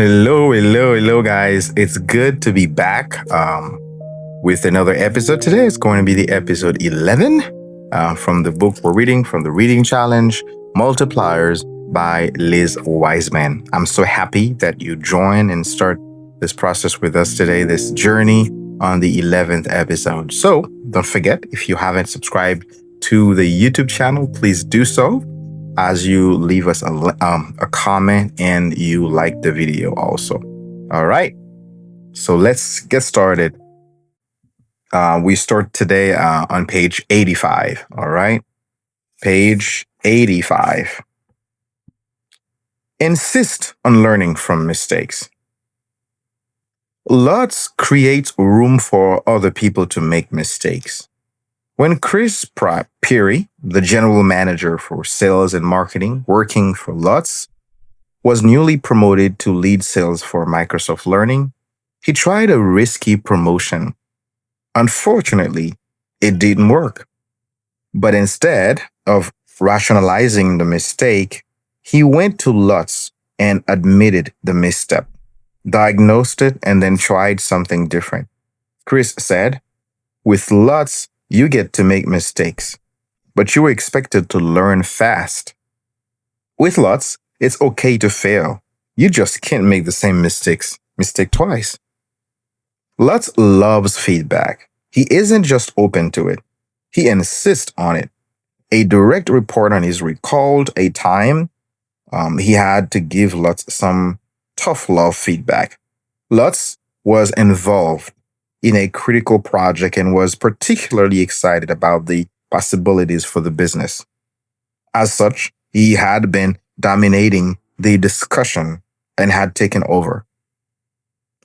Hello, guys. It's good to be back with another episode. Today it's going to be the episode 11 from the book we're reading, from the reading challenge, Multipliers by LizWiseman. I'm so happy that you join and start this process with us today, this journey on the 11th episode. So don't forget, if you haven't subscribed to the YouTube channel, please do so as you leave us a comment and you like the video also. All right, so let's get started. We start today on page 85. All right, page 85. Insist on learning from mistakes. Lots creates room for other people to make mistakes. When Chris Peary, the general manager for sales and marketing working for Lutz, was newly promoted to lead sales for Microsoft Learning, he tried a risky promotion. Unfortunately, it didn't work. But instead of rationalizing the mistake, he went to Lutz and admitted the misstep, diagnosed it, and then tried something different. Chris said, "With Lutz, you get to make mistakes, but you are expected to learn fast. With Lutz, it's okay to fail. You just can't make the same mistake twice." Lutz loves feedback. He isn't just open to it. He insists on it. A direct report on his recalled a time he had to give Lutz some tough love feedback. Lutz was involved in a critical project and was particularly excited about the possibilities for the business. As such, he had been dominating the discussion and had taken over.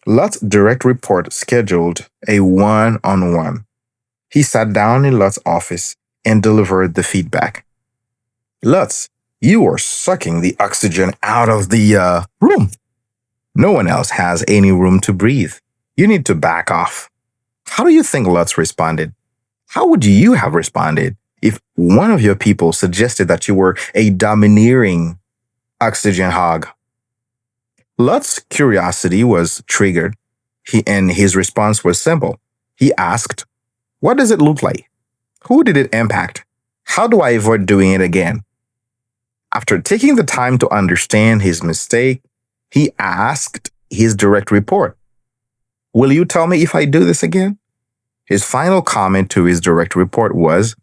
Lutz's direct report scheduled a one-on-one. He sat down in Lutz's office and delivered the feedback. "Lutz, you are sucking the oxygen out of the room. No one else has any room to breathe. You need to back off." How do you think Lutz responded? How would you have responded if one of your people suggested that you were a domineering oxygen hog? Lutz's curiosity was triggered, and his response was simple. He asked, "What does it look like? Who did it impact? How do I avoid doing it again?" After taking the time to understand his mistake, he asked his direct report, "Will you tell me if I do this again?" His final comment to his direct report was,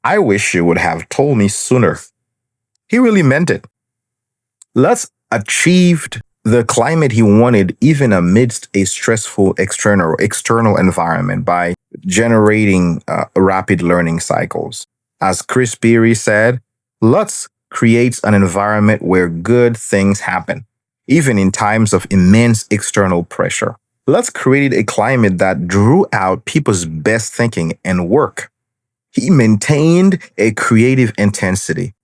"I wish you would have told me sooner." He really meant it. Lutz achieved the climate he wanted even amidst a stressful external environment by generating rapid learning cycles. As Chris Peary said, Lutz creates an environment where good things happen, even in times of immense external pressure. Lutz created a climate that drew out people's best thinking and work. He maintained a creative intensity.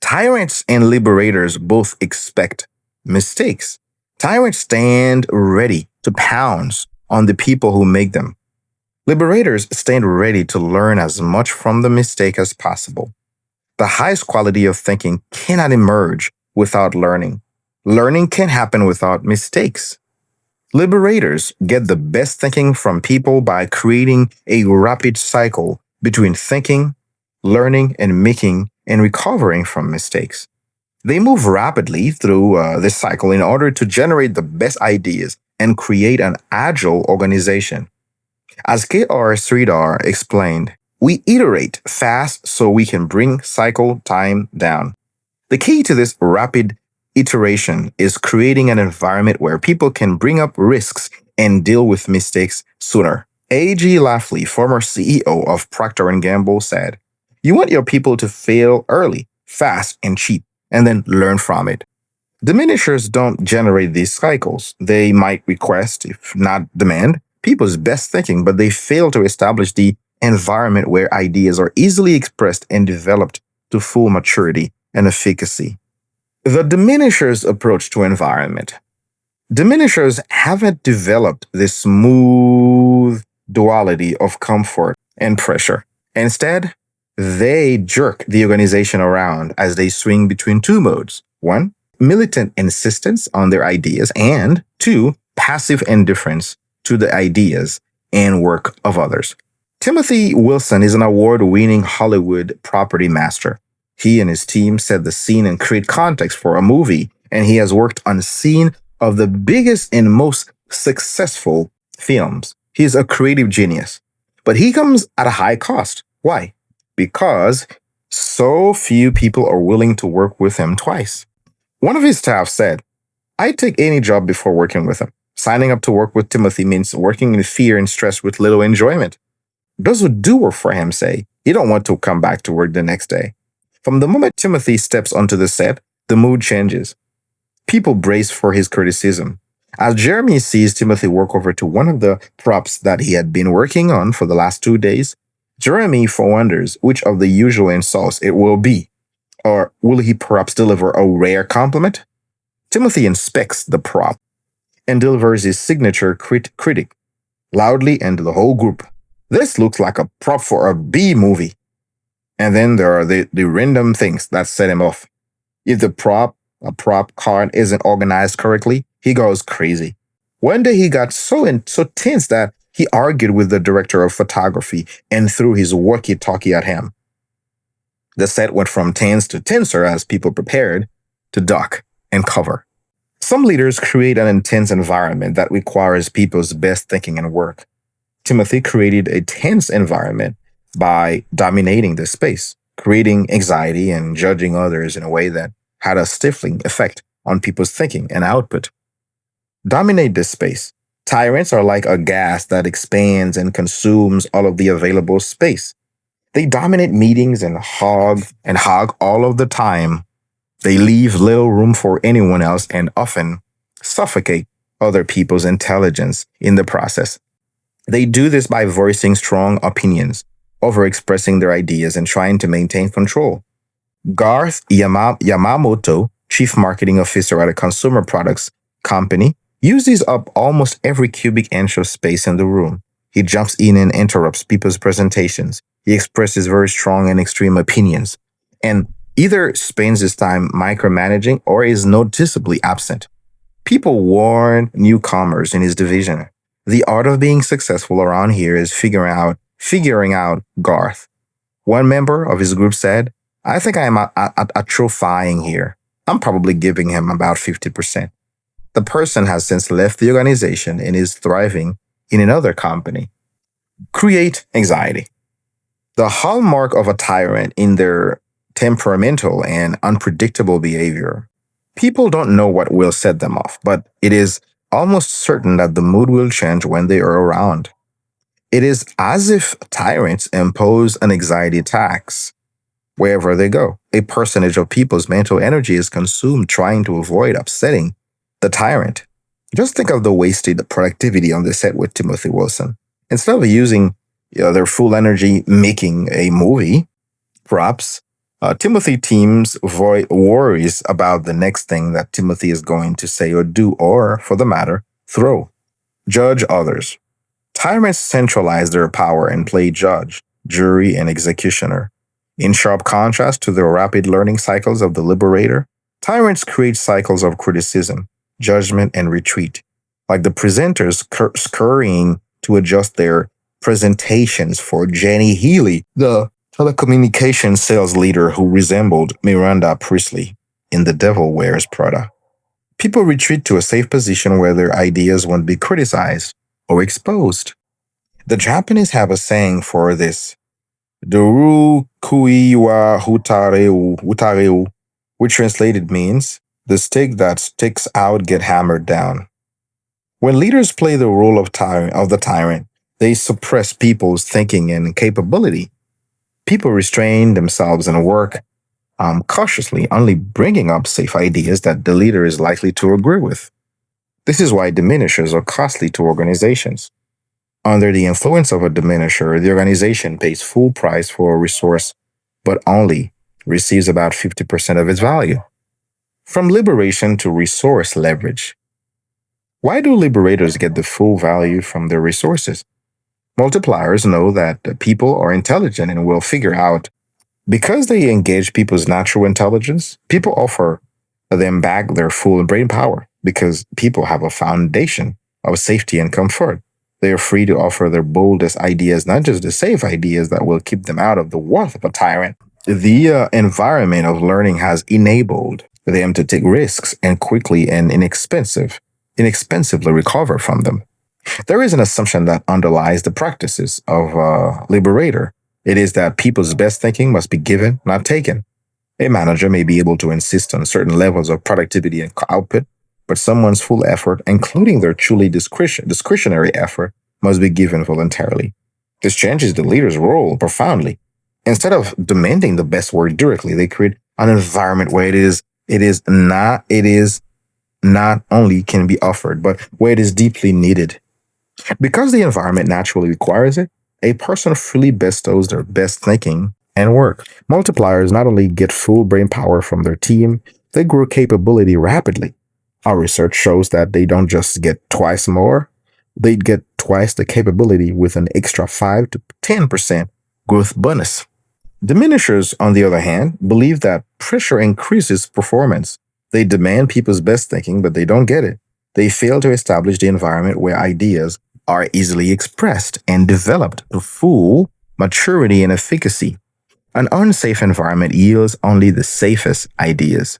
Tyrants and liberators both expect mistakes. Tyrants stand ready to pounce on the people who make them. Liberators stand ready to learn as much from the mistake as possible. The highest quality of thinking cannot emerge without learning. Learning can happen without mistakes. Liberators get the best thinking from people by creating a rapid cycle between thinking, learning, and making and recovering from mistakes. They move rapidly through this cycle in order to generate the best ideas and create an agile organization. As K.R. Sridhar explained, we iterate fast so we can bring cycle time down. The key to this rapid iteration is creating an environment where people can bring up risks and deal with mistakes sooner. A.G. Lafley, former CEO of Procter & Gamble, said, "You want your people to fail early, fast, and cheap, and then learn from it." Diminishers don't generate these cycles. They might request, if not demand, people's best thinking, but they fail to establish the environment where ideas are easily expressed and developed to full maturity and efficacy. The diminishers' approach to environment. Diminishers haven't developed this smooth duality of comfort and pressure. Instead, they jerk the organization around as they swing between two modes. One, militant insistence on their ideas, and 2, passive indifference to the ideas and work of others. Timothy Wilson is an award-winning Hollywood property master. He and his team set the scene and create context for a movie, and he has worked on the scene of the biggest and most successful films. He's a creative genius, but he comes at a high cost. Why? Because so few people are willing to work with him twice. One of his staff said, "I'd take any job before working with him. Signing up to work with Timothy means working in fear and stress with little enjoyment." Those who do work for him say you don't want to come back to work the next day. From the moment Timothy steps onto the set, the mood changes. People brace for his criticism. As Jeremy sees Timothy walk over to one of the props that he had been working on for the last 2 days, Jeremy wonders which of the usual insults it will be. Or will he perhaps deliver a rare compliment? Timothy inspects the prop and delivers his signature critic loudly and to the whole group. "This looks like a prop for a B movie." And then there are the random things that set him off. If a prop card isn't organized correctly, he goes crazy. One day he got so tense that he argued with the director of photography and threw his walkie-talkie at him. The set went from tense to tenser as people prepared to duck and cover. Some leaders create an intense environment that requires people's best thinking and work. Timothy created a tense environment by dominating the space, creating anxiety and judging others in a way that had a stifling effect on people's thinking and output. Dominate this space. Tyrants are like a gas that expands and consumes all of the available space. They dominate meetings and hog all of the time. They leave little room for anyone else and often suffocate other people's intelligence in the process. They do this by voicing strong opinions, overexpressing their ideas, and trying to maintain control. Garth Yamamoto, Chief Marketing Officer at a consumer products company, uses up almost every cubic inch of space in the room. He jumps in and interrupts people's presentations. He expresses very strong and extreme opinions, and either spends his time micromanaging or is noticeably absent. People warn newcomers in his division. The art of being successful around here is figuring out Garth. One member of his group said, "I think I am atrophying here. I'm probably giving him about 50%. The person has since left the organization and is thriving in another company. Create anxiety. The hallmark of a tyrant in their temperamental and unpredictable behavior. People don't know what will set them off, but it is almost certain that the mood will change when they are around. It is as if tyrants impose an anxiety tax wherever they go. A percentage of people's mental energy is consumed trying to avoid upsetting the tyrant. Just think of the wasted productivity on the set with Timothy Wilson. Instead of using their full energy making a movie, perhaps Timothy teams worries about the next thing that Timothy is going to say or do, or, for the matter, throw. Judge others. Tyrants centralize their power and play judge, jury, and executioner. In sharp contrast to the rapid learning cycles of the liberator, tyrants create cycles of criticism, judgment, and retreat, like the presenters scurrying to adjust their presentations for Jenny Healy, the telecommunications sales leader who resembled Miranda Priestley in The Devil Wears Prada. People retreat to a safe position where their ideas won't be criticized or exposed. The Japanese have a saying for this, "Doru kui wa utareu," which translated means, "The stake that sticks out get hammered down." When leaders play the role of the tyrant, they suppress people's thinking and capability. People restrain themselves and work cautiously, only bringing up safe ideas that the leader is likely to agree with. This is why diminishers are costly to organizations. Under the influence of a diminisher, the organization pays full price for a resource, but only receives about 50% of its value. From liberation to resource leverage. Why do liberators get the full value from their resources? Multipliers know that people are intelligent and will figure out. Because they engage people's natural intelligence, people offer them back their full brain power because people have a foundation of safety and comfort. They are free to offer their boldest ideas, not just the safe ideas that will keep them out of the wrath of a tyrant. The environment of learning has enabled them to take risks and quickly and inexpensively recover from them. There is an assumption that underlies the practices of a liberator. It is that people's best thinking must be given, not taken. A manager may be able to insist on certain levels of productivity and output, but someone's full effort, including their truly discretionary effort, must be given voluntarily. This changes the leader's role profoundly. Instead of demanding the best work directly, they create an environment where it is not only can be offered, but where it is deeply needed. Because the environment naturally requires it, a person freely bestows their best thinking and work. Multipliers not only get full brain power from their team, they grow capability rapidly. Our research shows that they don't just get twice more, they get twice the capability with an extra 5 to 10% growth bonus. Diminishers, on the other hand, believe that pressure increases performance. They demand people's best thinking, but they don't get it. They fail to establish the environment where ideas are easily expressed and developed to full maturity and efficacy. An unsafe environment yields only the safest ideas.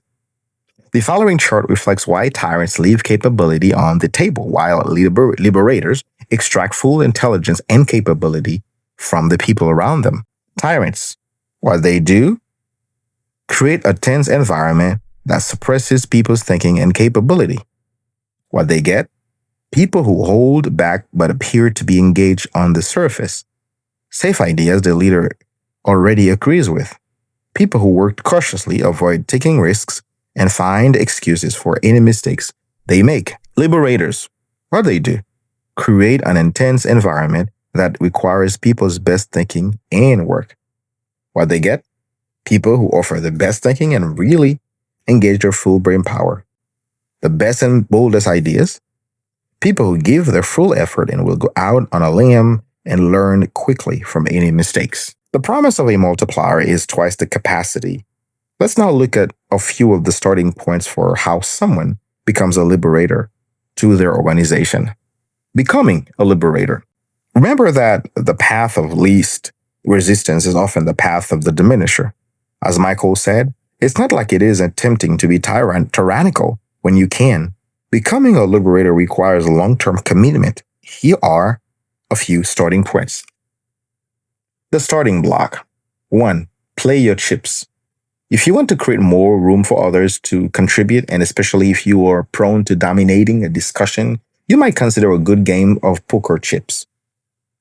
The following chart reflects why tyrants leave capability on the table, while liberators extract full intelligence and capability from the people around them. Tyrants, what they do, create a tense environment that suppresses people's thinking and capability. What they get, people who hold back but appear to be engaged on the surface. Safe ideas the leader already agrees with. People who work cautiously, avoid taking risks, and find excuses for any mistakes they make. Liberators, what they do, create an intense environment that requires people's best thinking and work. What they get, people who offer the best thinking and really engage their full brain power. The best and boldest ideas, people who give their full effort and will go out on a limb and learn quickly from any mistakes. The promise of a multiplier is twice the capacity. Let's now look at a few of the starting points for how someone becomes a liberator to their organization. Becoming a liberator. Remember that the path of least resistance is often the path of the diminisher. As Michael said, it's not like it is attempting to be tyrannical when you can. Becoming a liberator requires long-term commitment. Here are a few starting points. The starting block. 1. Play your chips. If you want to create more room for others to contribute, and especially if you are prone to dominating a discussion, you might consider a good game of poker chips.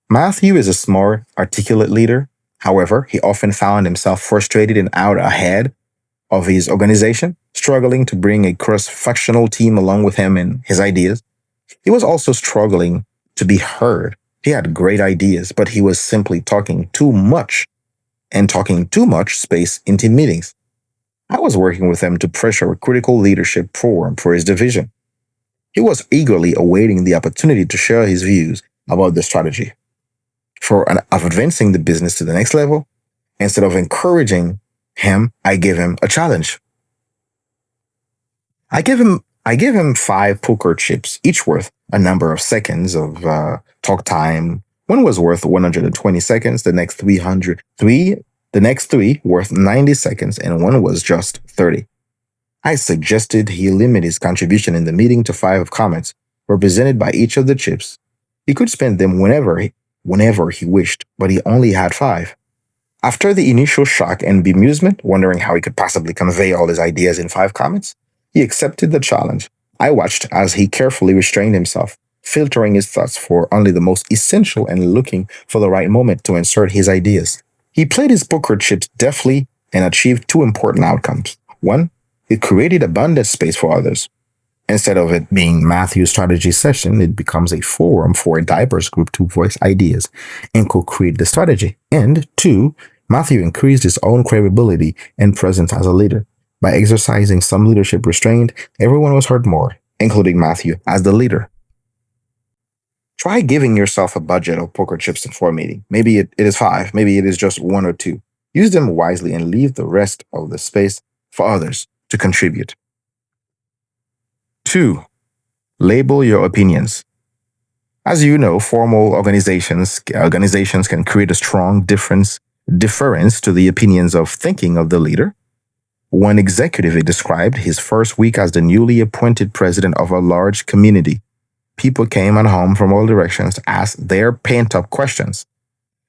Matthew is a smart, articulate leader. However, he often found himself frustrated and out ahead of his organization, struggling to bring a cross-functional team along with him and his ideas. He was also struggling to be heard. He had great ideas, but he was simply talking too much space into meetings. I was working with him to pressure a critical leadership forum for his division. He was eagerly awaiting the opportunity to share his views about the strategy of advancing the business to the next level. Instead of encouraging him, I gave him a challenge. I gave him 5 poker chips, each worth a number of seconds of talk time. One was worth 120 seconds, the next 3 worth 90 seconds, and one was just 30. I suggested he limit his contribution in the meeting to 5 comments, represented by each of the chips. He could spend them whenever he wished, but he only had 5. After the initial shock and bemusement, wondering how he could possibly convey all his ideas in 5 comments, he accepted the challenge. I watched as he carefully restrained himself, filtering his thoughts for only the most essential and looking for the right moment to insert his ideas. He played his poker chips deftly and achieved 2 important outcomes. 1, it created abundant space for others. Instead of it being Matthew's strategy session, it becomes a forum for a diverse group to voice ideas and co-create the strategy. And 2, Matthew increased his own credibility and presence as a leader. By exercising some leadership restraint, everyone was heard more, including Matthew as the leader. Try giving yourself a budget of poker chips for a meeting. Maybe it is 5, maybe it is just 1 or 2. Use them wisely and leave the rest of the space for others to contribute. 2. Label your opinions. As you know, formal organizations can create a strong deference to the opinions of thinking of the leader. One executive described his first week as the newly appointed president of a large community. People came at home from all directions to ask their pent-up questions.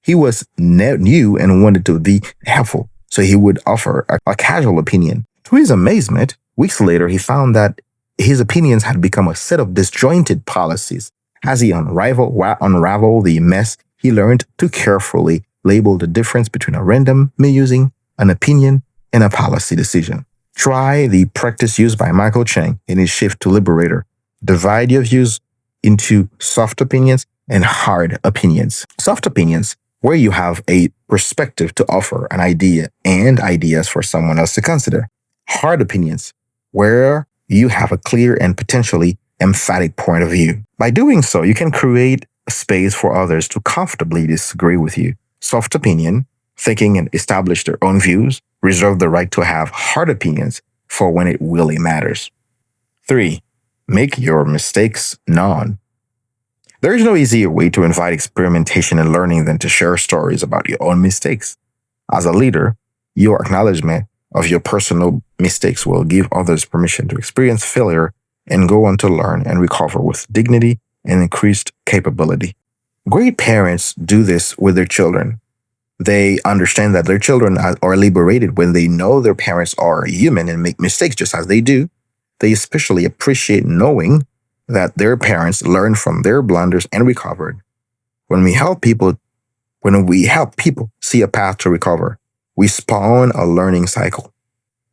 He was new and wanted to be helpful, so he would offer a casual opinion. To his amazement, weeks later, he found that his opinions had become a set of disjointed policies. As he unraveled the mess, he learned to carefully label the difference between a random musing, an opinion, and a policy decision. Try the practice used by Michael Chang in his Shift to Liberator. Divide your views into soft opinions and hard opinions. Soft opinions, where you have a perspective to offer an idea and ideas for someone else to consider. Hard opinions, where you have a clear and potentially emphatic point of view. By doing so, you can create a space for others to comfortably disagree with you. Soft opinion, thinking and establish their own views, reserve the right to have hard opinions for when it really matters. 3. Make your mistakes known. There is no easier way to invite experimentation and learning than to share stories about your own mistakes. As a leader, your acknowledgement of your personal mistakes will give others permission to experience failure and go on to learn and recover with dignity and increased capability. Great parents do this with their children. They understand that their children are liberated when they know their parents are human and make mistakes just as they do. They especially appreciate knowing that their parents learned from their blunders and recovered. When we help people see a path to recover, we spawn a learning cycle.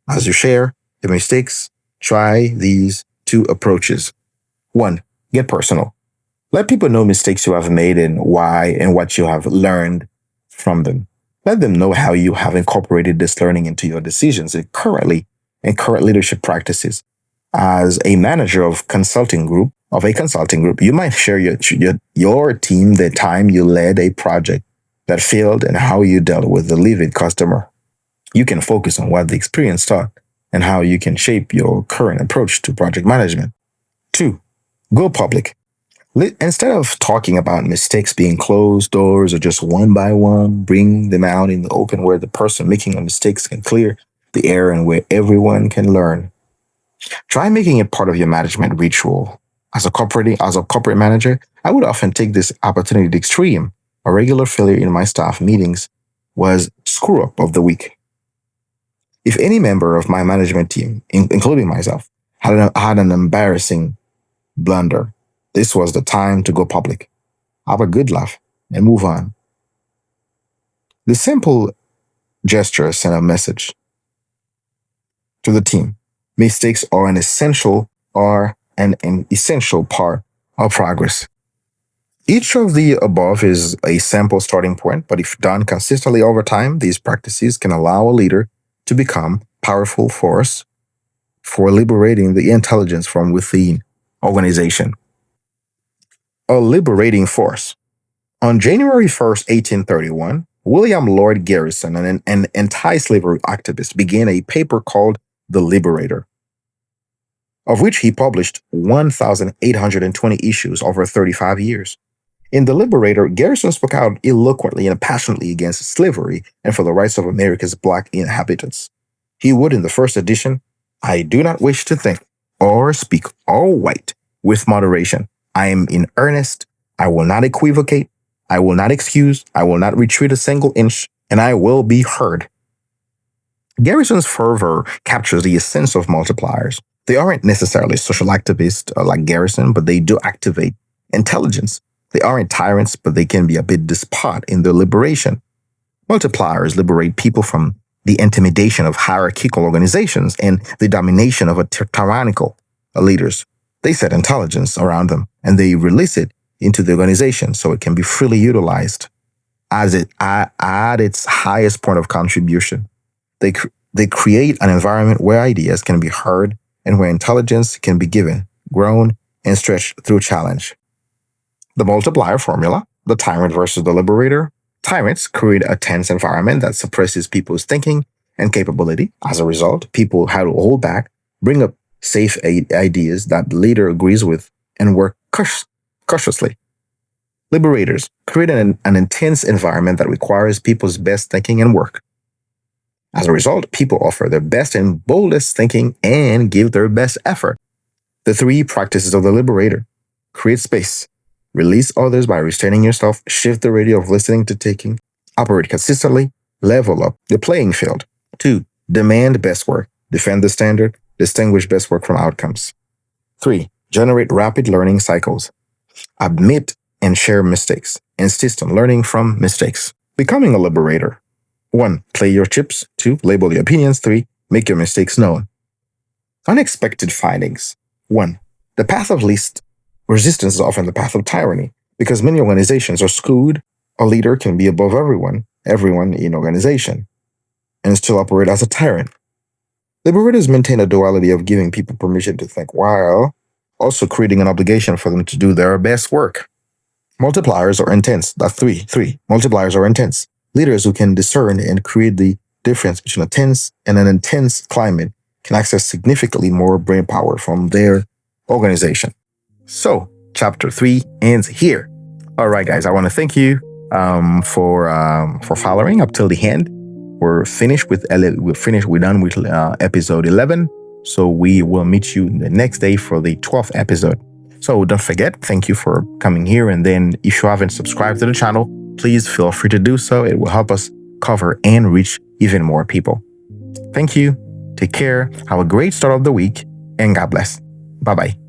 As you share the mistakes, try these 2 approaches. 1. Get personal. Let people know mistakes you have made and why and what you have learned from them. Let them know how you have incorporated this learning into your decisions and current leadership practices. As a manager of a consulting group, you might share your team the time you led a project that failed and how you dealt with the livid customer. You can focus on what the experience taught and how you can shape your current approach to project management. 2. Go public. Instead of talking about mistakes being closed doors or just one by one, bring them out in the open where the person making the mistakes can clear the air and where everyone can learn. Try making it part of your management ritual. As a corporate manager, I would often take this opportunity to extreme. A regular failure in my staff meetings was screw up of the week. If any member of my management team, including myself, had an embarrassing blunder, this was the time to go public, have a good laugh, and move on. The simple gesture sent a message to the team. Mistakes are an essential part of progress. Each of the above is a sample starting point, but if done consistently over time, these practices can allow a leader to become a powerful force for liberating the intelligence from within organization. A liberating force. On January 1st, 1831, William Lloyd Garrison, an anti-slavery activist, began a paper called The Liberator, of which he published 1,820 issues over 35 years. In The Liberator, Garrison spoke out eloquently and passionately against slavery and for the rights of America's Black inhabitants. He would, in the first edition, "I do not wish to think or speak all white with moderation. I am in earnest. I will not equivocate. I will not excuse. I will not retreat a single inch, and I will be heard." Garrison's fervor captures the essence of multipliers. They aren't necessarily social activists like Garrison, but they do activate intelligence. They aren't tyrants, but they can be a bit despot in their liberation. Multipliers liberate people from the intimidation of hierarchical organizations and the domination of tyrannical leaders. They set intelligence around them, and they release it into the organization so it can be freely utilized at its highest point of contribution. They create an environment where ideas can be heard and where intelligence can be given, grown, and stretched through challenge. The multiplier formula, the tyrant versus the liberator. Tyrants create a tense environment that suppresses people's thinking and capability. As a result, people have to hold back, bring up safe ideas that the leader agrees with, and work cautiously. Liberators create an intense environment that requires people's best thinking and work. As a result, people offer their best and boldest thinking and give their best effort. The 3 practices of the liberator: create space, release others by restraining yourself, shift the radio of listening to taking, operate consistently, level up the playing field. 2, demand best work, defend the standard, distinguish best work from outcomes. 3, generate rapid learning cycles, admit and share mistakes, insist on learning from mistakes. Becoming a liberator: 1, play your chips. 2, label your opinions. 3, make your mistakes known. Unexpected findings. 1, the path of least resistance is often the path of tyranny. Because many organizations are skewed, a leader can be above everyone in organization, and still operate as a tyrant. Liberators maintain a duality of giving people permission to think while also creating an obligation for them to do their best work. Multipliers are intense. That's 3. Multipliers are intense. Leaders who can discern and create the difference between a tense and an intense climate can access significantly more brain power from their organization. So, chapter 3 ends here. All right, guys, I want to thank you for following up till the end. We're done with episode 11. So we will meet you the next day for the 12th episode. So don't forget, thank you for coming here. And then if you haven't subscribed to the channel, please feel free to do so. It will help us cover and reach even more people. Thank you. Take care. Have a great start of the week, and God bless. Bye-bye.